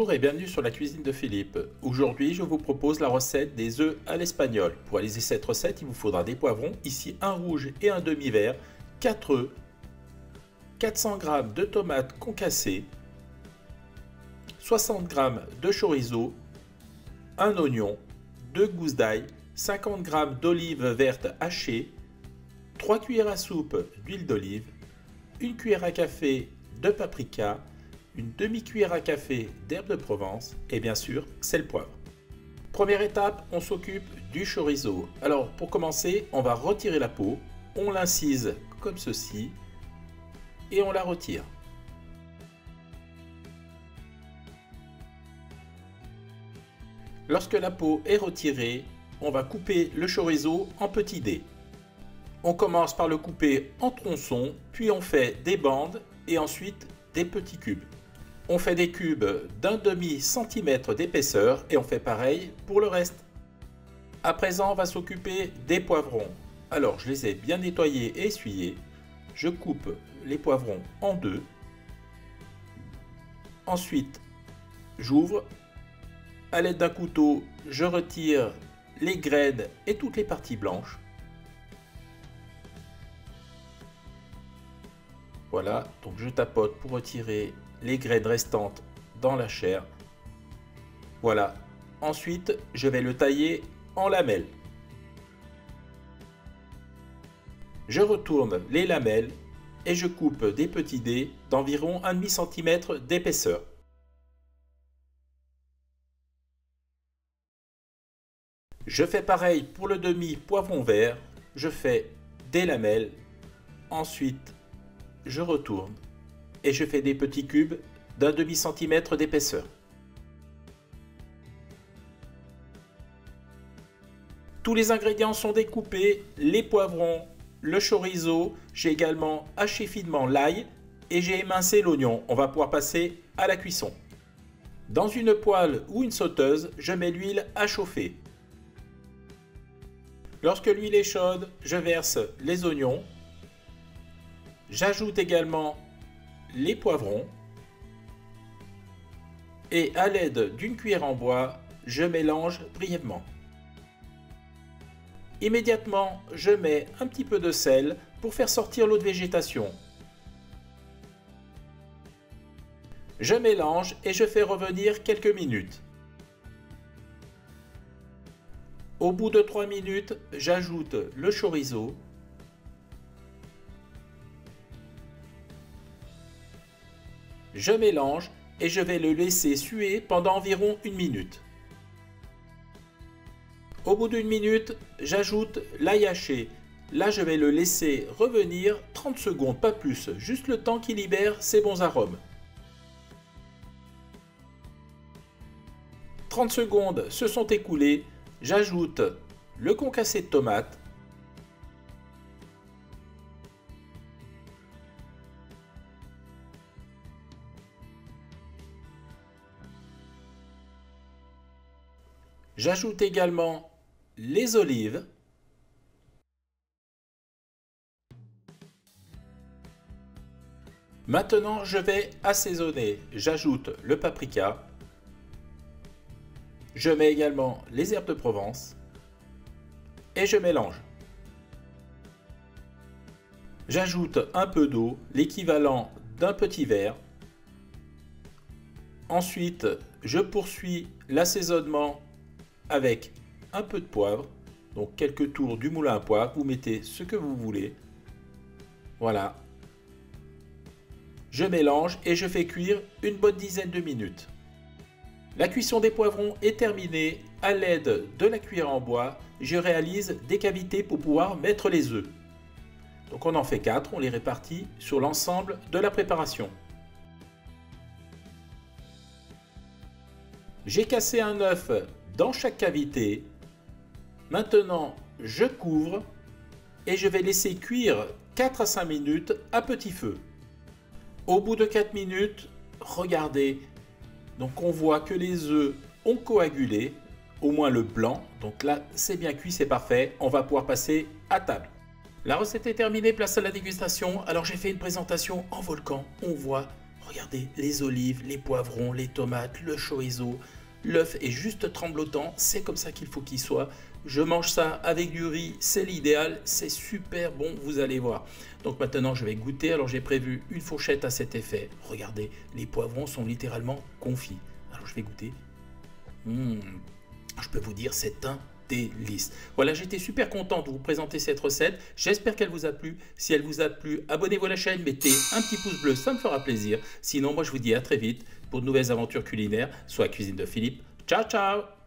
Bonjour et bienvenue sur la cuisine de Philippe. Aujourd'hui, je vous propose la recette des œufs à l'espagnol. Pour réaliser cette recette, il vous faudra des poivrons, ici un rouge et un demi-vert, 4 œufs, 400 g de tomates concassées, 60 g de chorizo, un oignon, 2 gousses d'ail, 50 g d'olives vertes hachées, 3 cuillères à soupe d'huile d'olive, 1 cuillère à café de paprika, une demi-cuillère à café d'herbes de Provence et bien sûr sel poivre. Première étape, on s'occupe du chorizo. Alors pour commencer, on va retirer la peau, on l'incise comme ceci et on la retire. Lorsque la peau est retirée, on va couper le chorizo en petits dés. On commence par le couper en tronçons, puis on fait des bandes et ensuite des petits cubes. On fait des cubes d'un demi-centimètre d'épaisseur et on fait pareil pour le reste. À présent, on va s'occuper des poivrons. Alors, je les ai bien nettoyés et essuyés. Je coupe les poivrons en deux. Ensuite, j'ouvre. À l'aide d'un couteau, je retire les graines et toutes les parties blanches. Voilà, donc je tapote pour retirer les graines restantes dans la chair. Voilà, ensuite je vais le tailler en lamelles. Je retourne les lamelles et je coupe des petits dés d'environ 1,5 cm d'épaisseur. Je fais pareil pour le demi poivron vert, je fais des lamelles, ensuite je retourne et je fais des petits cubes d'un demi-centimètre d'épaisseur. Tous les ingrédients sont découpés, les poivrons, le chorizo, j'ai également haché finement l'ail et j'ai émincé l'oignon. On va pouvoir passer à la cuisson. Dans une poêle ou une sauteuse, je mets l'huile à chauffer. Lorsque l'huile est chaude, je verse les oignons. J'ajoute également les poivrons et à l'aide d'une cuillère en bois, je mélange brièvement. Immédiatement, je mets un petit peu de sel pour faire sortir l'eau de végétation. Je mélange et je fais revenir quelques minutes. Au bout de 3 minutes, j'ajoute le chorizo. Je mélange et je vais le laisser suer pendant environ 1 minute. Au bout d'une minute, j'ajoute l'ail haché. Là, je vais le laisser revenir 30 secondes, pas plus, juste le temps qu'il libère ses bons arômes. 30 secondes se sont écoulées, j'ajoute le concassé de tomate. J'ajoute également les olives. Maintenant, je vais assaisonner. J'ajoute le paprika. Je mets également les herbes de Provence. Et je mélange. J'ajoute un peu d'eau, l'équivalent d'un petit verre. Ensuite, je poursuis l'assaisonnement avec un peu de poivre, donc quelques tours du moulin à poivre, vous mettez ce que vous voulez. Voilà. Je mélange et je fais cuire une bonne dizaine de minutes. La cuisson des poivrons est terminée. À l'aide de la cuillère en bois, je réalise des cavités pour pouvoir mettre les œufs. Donc on en fait 4, on les répartit sur l'ensemble de la préparation. J'ai cassé un œuf dans chaque cavité. Maintenant, je couvre et je vais laisser cuire 4 à 5 minutes à petit feu. Au bout de 4 minutes, regardez, donc on voit que les œufs ont coagulé, au moins le blanc. Donc là, c'est bien cuit, c'est parfait. On va pouvoir passer à table. La recette est terminée, place à la dégustation. Alors j'ai fait une présentation en volcan. On voit, Regardez, les olives, les poivrons, les tomates, le chorizo. L'œuf est juste tremblotant, c'est comme ça qu'il faut qu'il soit. Je mange ça avec du riz, c'est l'idéal, c'est super bon, vous allez voir. Donc maintenant, je vais goûter. Alors j'ai prévu une fourchette à cet effet. Regardez, les poivrons sont littéralement confits. Alors je vais goûter. Je peux vous dire, c'est un délice. Voilà, j'étais super content de vous présenter cette recette. J'espère qu'elle vous a plu. Si elle vous a plu, abonnez-vous à la chaîne, mettez un petit pouce bleu, ça me fera plaisir. Sinon, moi je vous dis à très vite pour de nouvelles aventures culinaires, soit Cuisine de Philippe. Ciao, ciao!